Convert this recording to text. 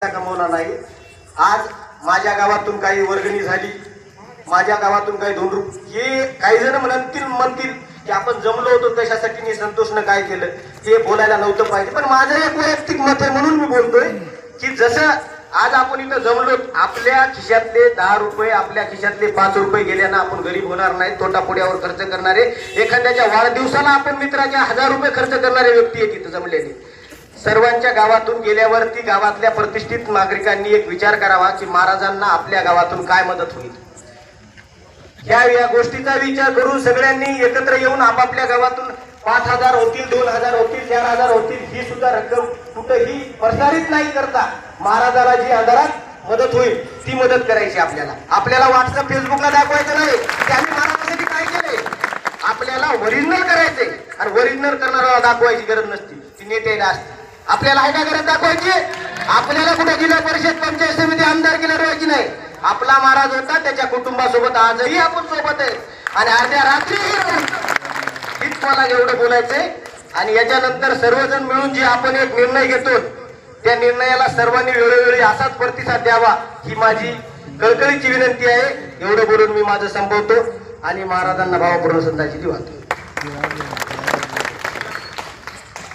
कमवला नाही। आज माझ्या गावातून काही वर्गणी झाली, माझ्या गावातून काही 2 रुपये, हे काही जण म्हणतील की आपण जमलो होतो कशासाठी, मी संतोषनं काय केलं हे बोलायला नव्हतं पाहिजे, पण माझं एक वैयक्तिक मत आहे म्हणून मी बोलतोय की जसं आज आपण इथं जमलो, आपल्या खिशातले 10 रुपये, आपल्या खिशातले 5 रुपये गेल्यानं आपण गरीब होणार नाही, तोटापुड्यावर खर्च करणारे, एखाद्याच्या वाढदिवसाला आपण मित्राच्या 1000 रुपये खर्च करणारे व्यक्ती आहेत इथं जमलेले। सर्वांच्या गावातून गेल्यावरती गावातल्या प्रतिष्ठित नागरिकांनी एक विचार करावा की महाराजांना आपल्या गावातून काय मदत होईल, या गोष्टीचा विचार करून सगळ्यांनी एकत्र येऊन आपापल्या गावातून 5000 होतील, 2000 होतील, 4000 होतील, ही सुद्धा रक्कम कुठेही प्रसारित नाही करता महाराजाला जी अंधारात मदत होईल ती मदत करायची। आपल्याला व्हॉट्सअप फेसबुकला दाखवायचं नाही की आम्ही महाराजांसाठी काय केलंय, आपल्याला ओरिजिनल करायचंय आणि ओरिजिनल करणाऱ्याला दाखवायची गरज नसती, ती नेत्याला असते। आपल्याला आहे का गरज दाखवायची? आपल्याला कुठे जिल्हा परिषद पंचायत समिती आमदार केला राहायची नाही, आपला महाराज होता, त्याच्या कुटुंबासोबत आजही आपण सोबत आहे आणि अर्ध्या रात्री हीच मला एवढं बोलायचंय। आणि याच्यानंतर सर्वजण मिळून जे आपण एक निर्णय घेतो त्या निर्णयाला सर्वांनी वेळोवेळी असाच प्रतिसाद द्यावा ही माझी कळकळीची विनंती आहे। एवढं बोलून मी माझं संपवतो आणि महाराजांना भावपूर्ण श्रद्धांजली वाहतो।